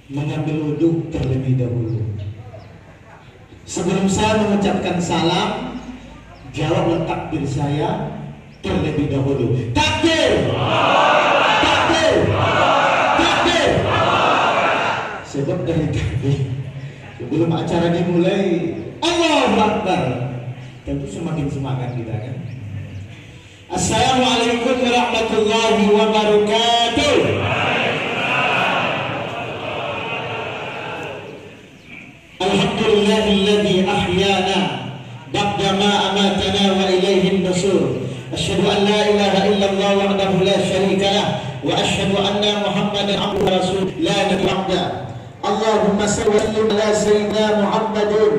mengambil wudhu terlebih dahulu. Sebelum saya mengucapkan salam, jawablah takbir saya terlebih dahulu. Takbir! Takbir! Takbir! Sebab dari takbir sebelum acara dimulai, Allahu Akbar, tentu semakin semangat kita kan. Assalamualaikum warahmatullahi wabarakatuh. Alhamdulillahilladzi ahyana ba'da ma amatana wa ilaihin nusur. Asyhadu an la ilaha illallah wahdahu la syarika lah wa asyhadu anna Muhammadan abduhu wa rasuluh la nabiyya ba'da. Allahumma shalli wa sallim ala sayyidina Muhammadin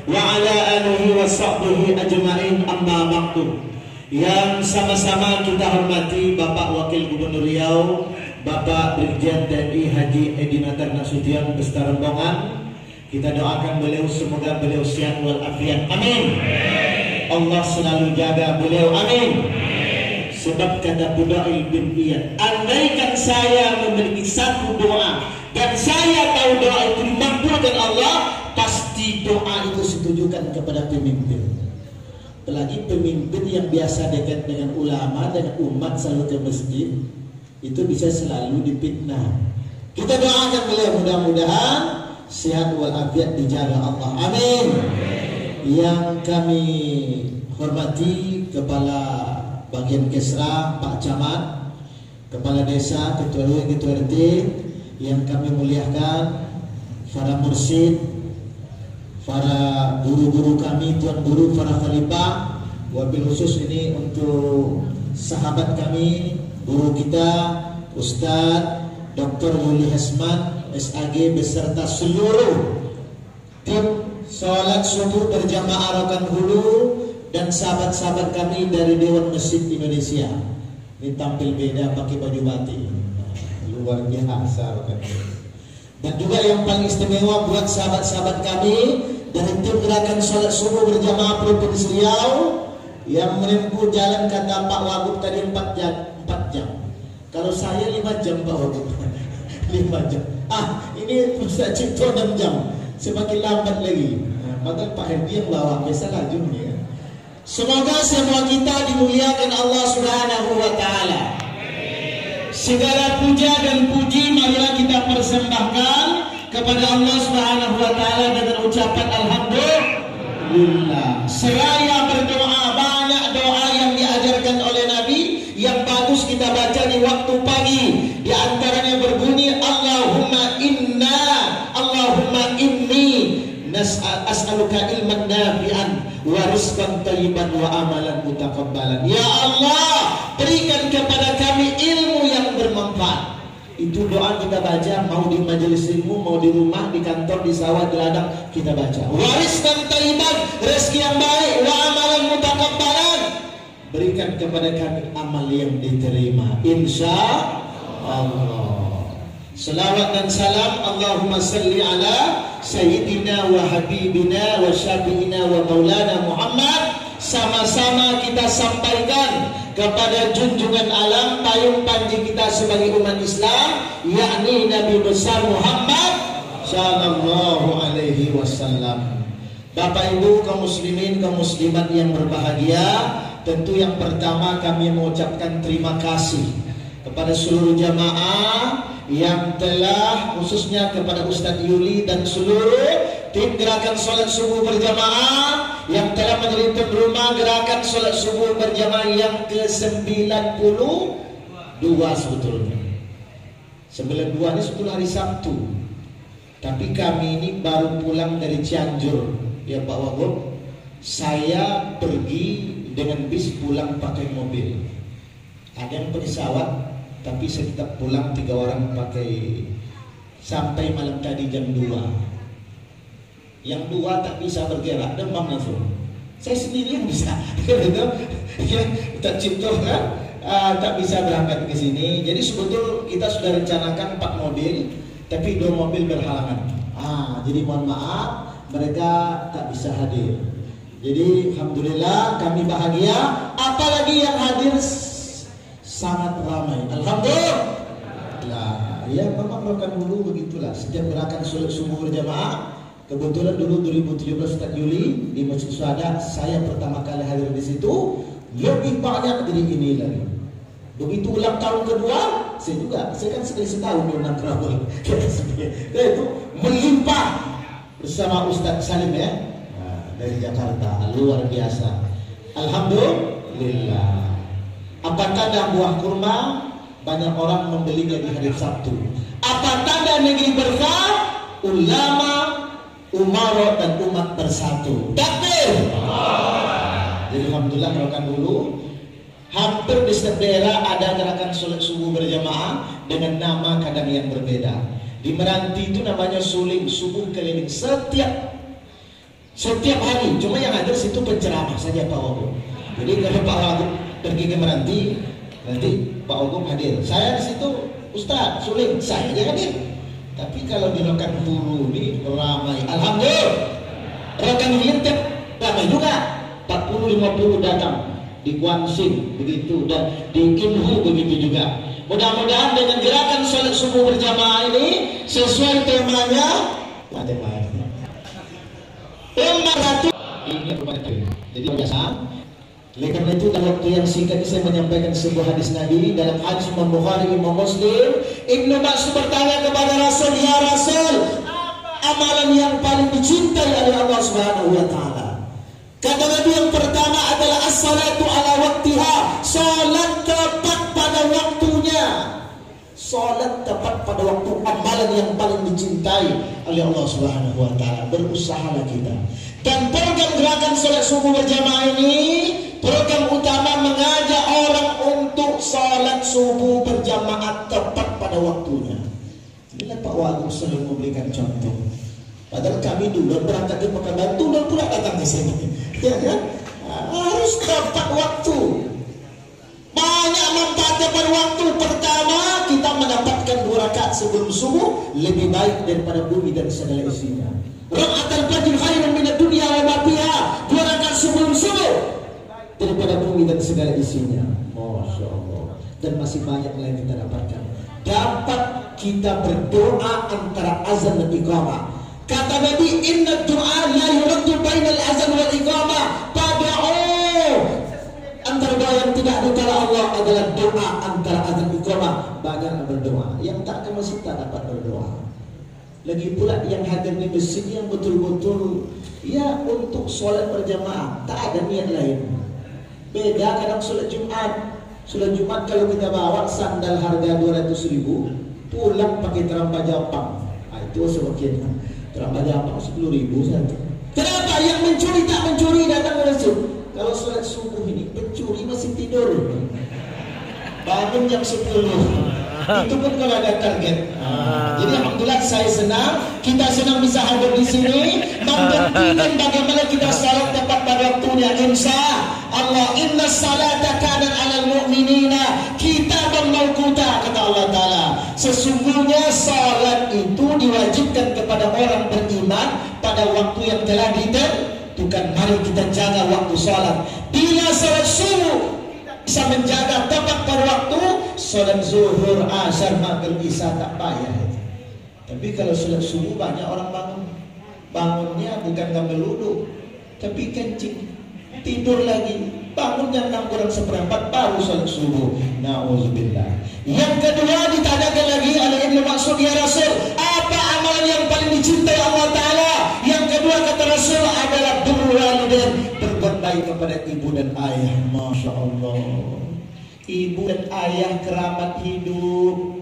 wa ala alihi wa sahbihi ajma'in, amma ba'du. Yang sama-sama kita hormati Bapak Wakil Gubernur Riau, Bapak Brigjen TNI Haji Edi Natar Nasution beserta rombongan. Kita doakan beliau semoga beliau sehat walafiat. Amin. Allah selalu jaga beliau. Amin. Sebab kata Budail bin Iyad, andaikan saya memiliki satu doa dan saya tahu doa itu dimabulkan Allah, pasti doa itu ditujukan kepada pemimpin. Apalagi pemimpin yang biasa dekat dengan ulama dan umat selalu ke masjid, itu bisa selalu dipitnah. Kita doakan beliau mudah-mudahan sehat walafiat dijaga Allah. Amin. Yang kami hormati Kepala Bagian Kesra, Pak Camat, Kepala Desa, Ketua RW, Ketua RT, yang kami muliakan, para mursyid, para guru-guru kami, tuan guru, para khalifah, wabil khusus ini untuk sahabat kami, guru kita, Ustadz Dr. Yuli Hasman, SAG, beserta seluruh tim sholat subuh berjamaah Rokan Hulu dan sahabat-sahabat kami dari Dewan Masjid Indonesia. Ini tampil beda pakai baju batik, luar biasa Rokan Hulu. Dan juga yang paling istimewa buat sahabat-sahabat kami dari tim gerakan sholat subuh berjamaah Provinsi Riau yang menempuh jalan kata Pak Wagub tadi 4 jam. Kalau saya 5 jam Pak Wagub. 5 jam. Ini Ustaz Cipto 6 jam. Semakin lambat lagi. Padahal Pak Hedi yang bawa biasa lajunya. Semoga semua kita dimuliakan Allah Subhanahu wa taala. Segala puja dan puji marilah kita persembahkan kepada Allah Subhanahu wa taala dengan ucapan alhamdulillah. Seraya berdoa, banyak doa yang diajarkan oleh Nabi yang bagus kita baca di waktu pagi. Di antaranya berbunyi Allahumma inni as'aluka ilman nafi'an wa rizqan thayyiban wa amalan mutaqabbalan. Ya Allah, berikan kepada kami ilmu yang bermanfaat. Itu doa kita baca, mau di majelis ilmu, mau di rumah, di kantor, di sawah, di ladang, kita baca. Wa rizqan thayyiban, rezeki yang baik, wa amalan mutaqabbalan, berikan kepada kami amal yang diterima, insya Allah. Salawat dan salam Allahumma salli ala Sayyidina wa Habibina wa Syafi'ina wa Maulana Muhammad. Sama-sama kita sampaikan kepada junjungan alam payung panji kita sebagai umat Islam, yakni Nabi besar Muhammad sallallahu alaihi wasallam. Bapak Ibu kaum muslimin, kaum muslimat yang berbahagia, tentu yang pertama kami mengucapkan terima kasih kepada seluruh jamaah yang telah, khususnya kepada Ustadz Yuli dan seluruh tim gerakan sholat subuh berjamaah yang telah menjadi tuan rumah gerakan sholat subuh berjamaah yang ke-92 sebetulnya. 92 ini sebetulnya hari Sabtu, tapi kami ini baru pulang dari Cianjur ya Pak Wagub. Saya pergi dengan bis, pulang pakai mobil. Ada yang pesawat, tapi sekitar pulang 3 orang pakai, sampai malam tadi jam 2. Yang 2 tak bisa bergerak, demam langsung. Saya sendiri yang bisa. Ya, kita Cipto kan tak bisa berangkat ke sini. Jadi sebetulnya kita sudah rencanakan 4 mobil, tapi 2 mobil berhalangan. Jadi mohon maaf mereka tak bisa hadir. Jadi alhamdulillah kami bahagia, apalagi yang hadir sangat ramai. Alhamdulillah. Ya memang rokan dulu begitulah. Setiap gerakan sholat subuh berjamaah, kebetulan dulu 2017 4 Juli di Masjid Syuhada, saya pertama kali hadir di situ. Lebih banyak dari ini lagi. Begitu ulang tahun kedua, saya kan sekali setahun diundang Krabul. Itu melimpah bersama Ustadz Salim ya, dari Jakarta, luar biasa. Alhamdulillah. Apa tanda buah kurma? Banyak orang membelinya di hari Sabtu. Apa tanda negeri berkah? Ulama, umaro dan umat bersatu. Takbir. Jadi alhamdulillah gerakan dulu. Hampir di setiap daerah ada gerakan sholat subuh berjamaah dengan nama kadang yang berbeda. Di Meranti itu namanya suling subuh keliling setiap hari. Cuma yang ada situ penceramah saja Pak Ogum. Jadi kalau Pak Ogum pergi ke Meranti, nanti Pak Ogum hadir. Saya di situ Ustaz suling, saya dia hadir. Tapi kalau di rokan dulu ini ramai. Alhamdulillah. Rokan dulu ramai juga. 40-50 datang. Di Guansing begitu, dan di Inhu begitu juga. Mudah-mudahan dengan gerakan sholat subuh berjamaah ini sesuai temanya. Ini jadi biasa. Oleh karena itu dalam waktu yang singkat saya menyampaikan sebuah hadis Nabi dalam hadis Imam Bukhari, Imam Muslim. Ibnu Mas'ud bertanya kepada Rasul, ya Rasul, amalan yang paling dicintai oleh Allah Subhanahu wa taala. Kata Nabi yang pertama adalah as-salatu ala waktiha, salat tepat pada waktunya. Salat tepat pada waktu, amalan yang paling dicintai oleh Allah Subhanahu wa taala. Berusahalah kita. Dan program gerakan salat subuh berjamaah ini, program utama mengajak orang untuk salat subuh berjamaah tepat pada waktunya. Inilah Pak Wagub selalu memberikan contoh. Padahal kami dulu berangkat ke Pekanbaru dan pula datang ke sini. Ya kan? Harus tepat waktu. Banyak manfaatnya pada waktu. Pertama, kita mendapatkan 2 rakaat sebelum subuh lebih baik daripada bumi dan segala isinya. Rakaatul fajr khairun minad dunya wa ma fiha. 2 rakaat sebelum subuh daripada bumi dan segala isinya. Masya Allah. Dan masih banyak yang kita dapatkan. Dapat kita berdoa antara azan dan iqamah. Kata Nabi, inna du'a la yuraddu bainal azan wal iqamah. Pada'u. Antara doa yang tidak ditolak Allah adalah doa antara azan dan iqamah. Banyak berdoa. Yang tak ke masjid tak dapat berdoa. Lagi pula yang hadir di masjid yang betul-betul ya untuk sholat berjamaah, tak ada niat lain. Beda kadang sholat Jumat. Sholat Jumat kalau kita bawa sandal harga 200.000, pulang pakai terampa Jepang. Itu sebagainya. Terambah apa 10.000 saja. Kenapa yang mencuri tak mencuri datang ke masjid? Kalau sholat subuh ini pencuri masih tidur. Bangun jam 10. Itu pun kalau ada target. Jadi alhamdulillah saya senang, kita senang bisa hadir di sini, membuktikan bagaimana kita salat tepat pada waktunya. Insya Allah, inna salata kanat 'alal mu'minina kitaban mawquta, kata Allah Taala. Sesungguhnya salat itu diwajibkan kepada orang beriman pada waktu yang telah ditentukan. Mari kita jaga waktu salat. Bila salat subuh bisa menjaga tepat pada waktu, salat zuhur, asar, maghrib, isya tak payah. Tapi kalau salat subuh banyak orang bangunnya bukan ngambil wudu, tapi kencing, tidur lagi, bangun jam 6:45 baru salat subuh. Nauzubillah. Yang kedua ditanyakan lagi oleh Ibnu Mas'ud, ya Rasul, apa amalan yang paling dicintai Allah Taala? Yang kedua kata Rasul adalah birrul walidain, berbuat baik kepada ibu dan ayah. Masya Allah. Ibu dan ayah keramat hidup.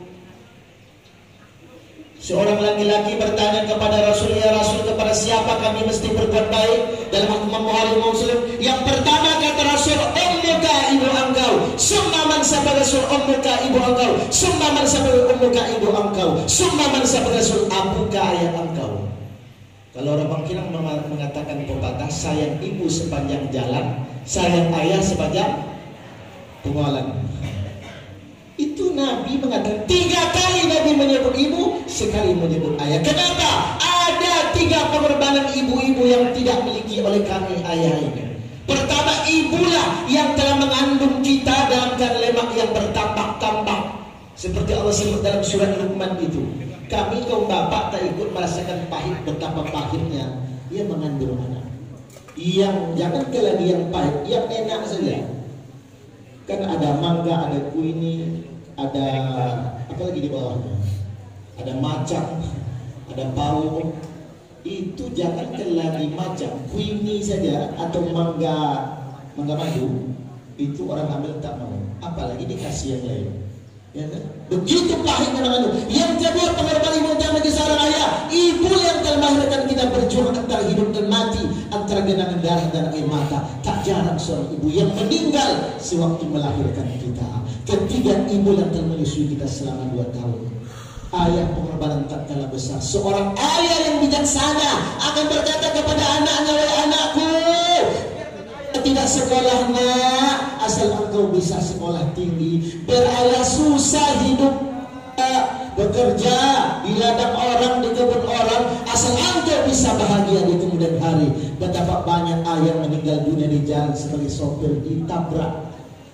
Seorang laki-laki bertanya kepada Rasul, ya Rasul, kepada siapa kami mesti berbuat baik? Dalam Imam Bukhari Muslim, yang pertama kata Rasul, ummuka, ibu engkau. Summa man sabaka Rasul, ummuka, ibu engkau. Summa man sabaka ummuka, ibu engkau. Summa man sabaka Rasul, abuka, ayah engkau. Kalau orang Bangkinang mengatakan pepatah, sayang ibu sepanjang jalan, sayang ayah sepanjang pengalan. Itu Nabi mengatakan 3 kali Nabi menyebut ibu, sekali menyebut ayah. Kenapa? Ada 3 pengorbanan ibu-ibu yang tidak miliki oleh kami ayah ini. Pertama, ibulah yang telah mengandung kita dalam keadaan lemak yang bertambah-tambah. Seperti Allah sebut dalam surat Luqman itu, kami kaum bapak tak ikut merasakan pahit, betapa pahitnya ia mengandung anak. Yang jangan lagi yang pahit, yang enak saja. Kan ada mangga, ada kuini, ada apa lagi di bawahnya? Ada macam, ada bau. Itu jangankan lagi macam, kuini saja atau mangga madu, itu orang ambil tak mau. Apalagi dikasih yang lain. Ya kan? Begitu pahitnya mengandung. Yang kedua, pengorbanan ibu bagi seorang ayah. Ibu yang telah melahirkan kita berjuang antara hidup dan mati, antara genangan darah dan air mata. Tak jarang seorang ibu yang meninggal sewaktu melahirkan kita. Ketiga, ibu yang telah menyusui kita selama 2 tahun. Ayah pengorbanan tak kalah besar. Seorang ayah yang bijaksana akan berkata kepada anaknya, wahai anakku, tidak sekolah nak, asal engkau bisa sekolah tinggi. Berayah susah hidup, bekerja di ladang orang, di kebun orang, asal engkau bisa bahagia di kemudian hari. Betapa banyak ayah meninggal dunia di jalan sebagai sopir ditabrak.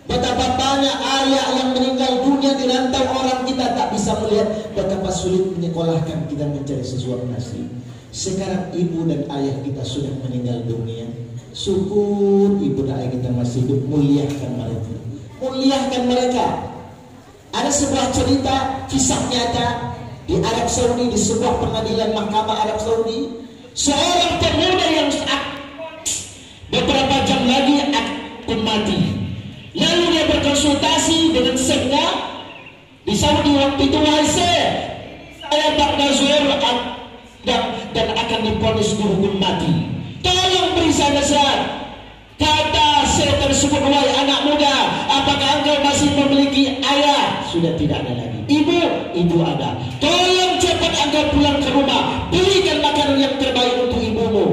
Betapa banyak ayah yang meninggal dunia di rantau orang, kita tak bisa melihat. Betapa sulit menyekolahkan kita mencari sesuatu nasib. Sekarang ibu dan ayah kita sudah meninggal dunia. Syukur ibu dan ayah kita masih hidup, muliakan mereka. Muliakan mereka. Ada sebuah cerita kisah nyata di Arab Saudi, di sebuah pengadilan mahkamah Arab Saudi. Seorang pemuda yang beberapa jam lagi akan mati. Lalu dia berkonsultasi dengan seknya di Saudi waktu itu, wahai saya bakal zuhur dan akan diponis dihukum mati. Tolong beri saya nasihat. Kata saya tersebut, wahai anak muda, apakah engkau masih memiliki ayah? Sudah tidak ada lagi. Ibu ada. Tolong cepat engkau pulang ke rumah, berikan makanan yang terbaik untuk ibumu.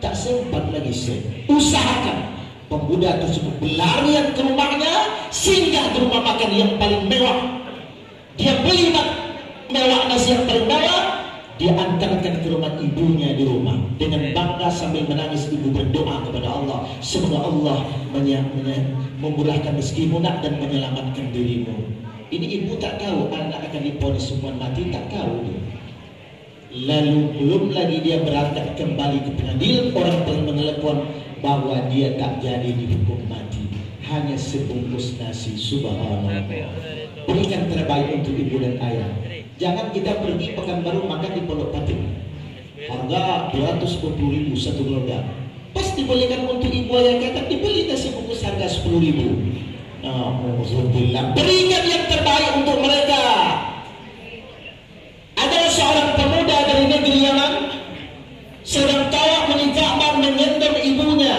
Tak sempat lagi saya. Usahakan. Pemuda tersebut berlarian ke rumahnya, singgah ke rumah makan yang paling mewah. Dia beli mewah nasi yang paling mewah. Dia antarkan ke rumah ibunya di rumah. Dengan bangga sambil menangis, ibu berdoa kepada Allah, semoga Allah memurahkan rezekimu nak dan menyelamatkan dirimu. Ini ibu tak tahu anak akan diponis hukuman mati, tak tahu dia. Lalu belum lagi dia berangkat kembali ke pengadilan, orang telah menelepon bahwa dia tak jadi dihukum mati, hanya sebungkus nasi. Subhanallah. Berikan terbaik untuk ibu dan ayah. Jangan kita pergi Pekanbaru makan di Pondok Patin, harga 250.000 satu keluarga. Pas dibelikan untuk ibu ayah kita, dibeli nasi bungkus harga 10.000. Alhamdulillah. Berikan yang terbaik untuk mereka. Ada seorang pemuda dari negeri Yaman sedang tawaf menikah mengendong ibunya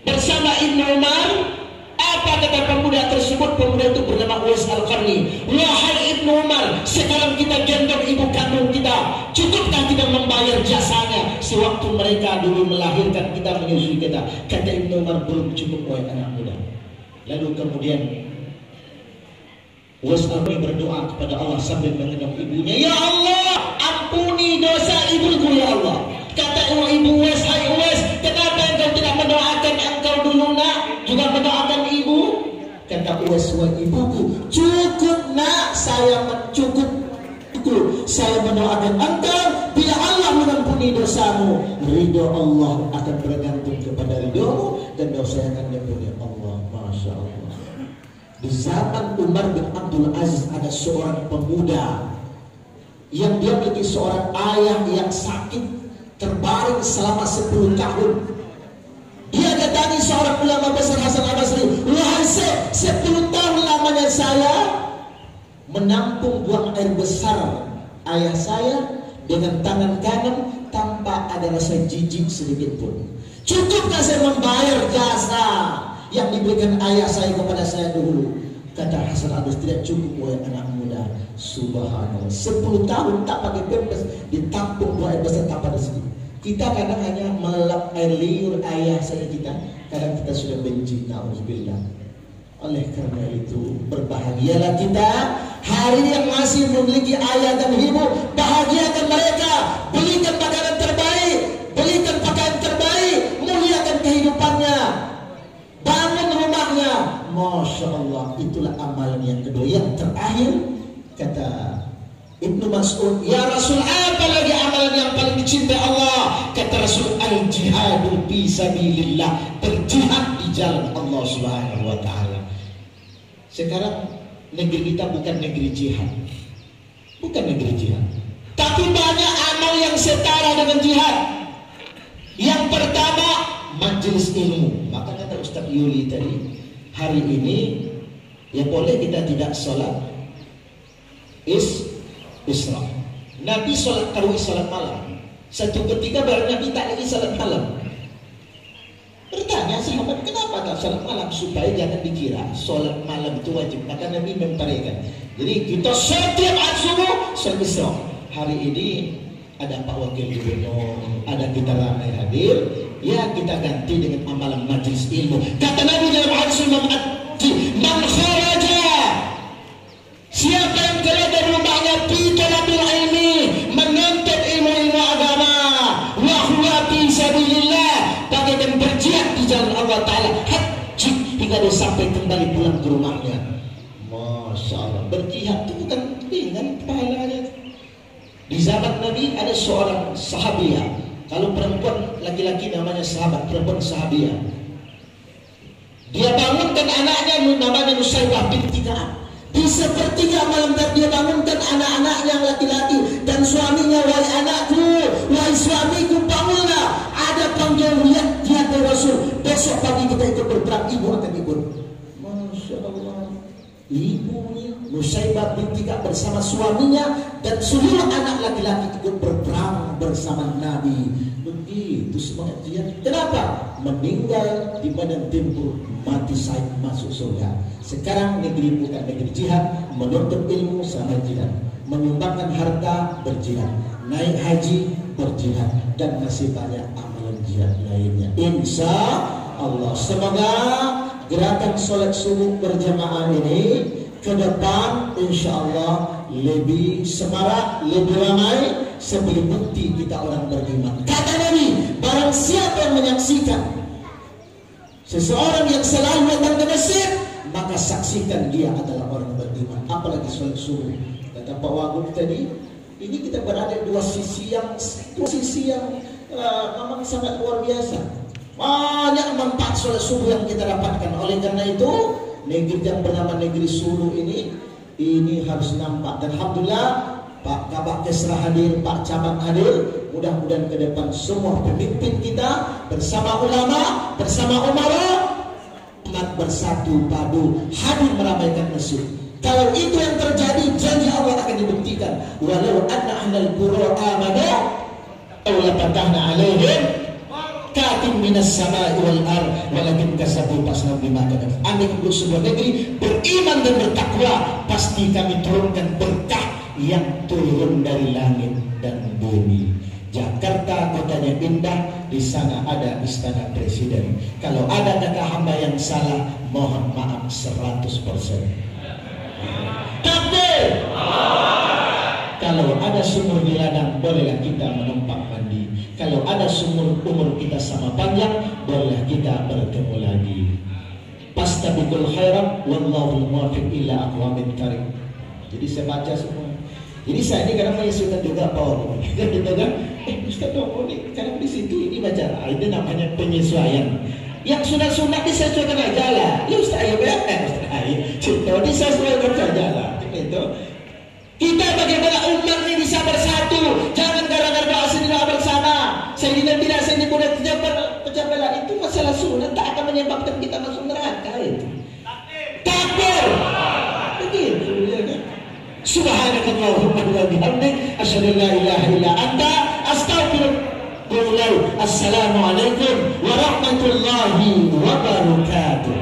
bersama Ibnu Umar. Apa kata pemuda tersebut? Pemuda itu bernama Uwais Al-Qarni. Wahai Ibnu Umar, sekarang kita gendong ibu kandung kita, cukupkah kita membayar jasanya sewaktu mereka dulu melahirkan kita, menyusui kita? Kata Ibnu Umar, belum cukup wahai anak muda. Lalu kemudian Uwais Al-Qarni berdoa kepada Allah sambil mengendong ibunya, ya Allah, ampuni dosa ibuku ya Allah. Kata ibu Uwais, hai Uwais, kenapa engkau tidak mendoakan engkau dulu nak, juga mendoakan ibu? Kata Uwais, wahai ibuku, cukup nak, saya mendoakan engkau, bila Allah mengampuni dosamu, ridho Allah akan bergantung kepada ridhomu, dan dosa yang akan diampuni Allah. Masya Allah. Di zaman Umar bin Abdul Aziz ada seorang pemuda yang dia memiliki seorang ayah yang sakit, terbaring selama 10 tahun. Dia datangi seorang ulama besar Hasan Al-Basri, wahai 10 tahun lamanya saya menampung buang air besar ayah saya dengan tangan kanan tanpa ada rasa jijik sedikit pun. Cukupkah saya membayar jasa yang diberikan ayah saya kepada saya dulu? Kata Hasan Al-Basri, tidak cukup wahai anak muda. Subhanallah, 10 tahun tak pakai pempes, ditampung buang air besar tanpa rezeki. Kita kadang hanya melap air liur ayah saya kita, kadang kita sudah benci, na'udzubillah. Oleh karena itu, berbahagialah kita hari yang masih memiliki ayah dan ibu. Bahagiakan mereka, belikan makanan terbaik, belikan pakaian terbaik, muliakan kehidupannya, bangun rumahnya. Masya Allah, itulah amalan yang kedua. Yang terakhir, terakhir kata Ibnu Mas'ud, ya Rasul, apa lagi amalan yang paling dicintai Allah? Kata Rasul, al-jihadu fi sabilillah, berjihad di jalan Allah Subhanahu wa taala. Sekarang negeri kita bukan negeri jihad. Bukan negeri jihad. Tapi banyak amal yang setara dengan jihad. Yang pertama, majelis ilmu. Maka kata Ustaz Yuli tadi, hari ini ya boleh kita tidak sholat Isra. Nabi sholat tarawih, sholat malam. Satu ketika baru Nabi tak lagi sholat malam. Bertanya sahabat, kenapa tak sholat malam? Supaya jangan dikira sholat malam itu wajib. Maka Nabi memperhatikan. Jadi kita setiap subuh sholat Isra. Hari ini ada Pak Wakil Gubernur, ada kita ramai hadir. Ya kita ganti dengan amalan majelis ilmu. Kata Nabi dalam hadis Imam man kharaja, siapa yang keluar dari rumahnya fi talabil ilmi, menuntut ilmu-ilmu agama, wa huwa fi sabilillah, bagaikan berjihad di jalan Allah taala, haji hingga dia sampai kembali pulang ke rumahnya. Masya Allah, berjihad itu bukan ringan pahalanya. Di zaman Nabi ada seorang sahabiah. Kalau perempuan laki-laki namanya sahabat, perempuan sahabiah. Dia bangunkan anaknya namanya Nusaybah binti Ka'ab. Di sepertiga malam tadi dia bangunkan anak-anaknya yang laki-laki dan suaminya, wahai anakku, wahai suamiku, bangunlah, ada panggilan lihat jihad Rasul. Besok pagi kita ikut berperang, ibu akan ikut. Masya Allah. Ibunya Nusaybah binti Ka'ab bersama suaminya dan seluruh anak laki-laki ikut berperang bersama Nabi. Begitu semangat dia. Kenapa? Meninggal di medan tempur, mati syahid, masuk surga. Sekarang negeri bukan negeri jihad, menuntut ilmu sama jihad, menyumbangkan harta berjihad, naik haji berjihad, dan masih banyak amalan jihad lainnya. Insya Allah. Semoga gerakan sholat subuh berjamaah ini ke depan insya Allah lebih semarak, lebih ramai, sebagai bukti kita orang beriman. Kata Nabi, barang siapa yang menyaksikan seseorang yang selalu datang ke masjid, maka saksikan dia adalah orang beriman. Apalagi sholat subuh. Kata Pak Wagub tadi, ini kita berada di dua sisi yang memang sangat luar biasa. Banyak manfaat sholat subuh yang kita dapatkan. Oleh karena itu, negeri yang bernama negeri Sulu ini harus nampak. Dan alhamdulillah Pak Kabak Kesra hadir, Pak Camat hadir. Mudah-mudahan ke depan semua pemimpin kita bersama ulama, bersama umara, umat bersatu padu hadir meramaikan masjid. Kalau itu yang terjadi, janji Allah akan dibuktikan. Walau anna ahlal qura amanu aw la fatahna alaihim katim minas sama'i wal ar walakin kasabu pasna bima kadaf. Andai untuk sebuah negeri beriman dan bertakwa, pasti kami turunkan berkah yang turun dari langit dan bumi. Jakarta kotanya indah, di sana ada istana presiden. Kalau ada kata hamba yang salah, mohon maaf 100%. Takbir. Kalau ada sumur di ladang, bolehlah kita menumpang mandi. Kalau ada sumur umur kita sama panjang, bolehlah kita bertemu lagi. Fastabiqul khairat wallahu muwaffiq ila aqwamit karim. Jadi saya baca semua. Jadi saya ini kadang menyesuaikan juga power. Kita kan, Ustaz Domo nih, kadang di situ ini baca. Ini namanya penyesuaian. Yang sunat-sunat disesuaikan aja lah. Ya Ustaz, ayo Ustaz, ayo. Contoh disesuaikan saja lah. Itu. Kita bagaimana umat ini bisa bersatu. Jangan gara-gara doa sini doa bersama. Saya tidak sini boleh pecah belah. Itu masalah sunat, tak akan menyebabkan kita masuk neraka itu. Takbir. Begitu ya kan. Subhanakallahumma wa bihamdik asyhadu an la ilaha illa anta astaghfiruka. Assalamualaikum warahmatullahi wabarakatuh.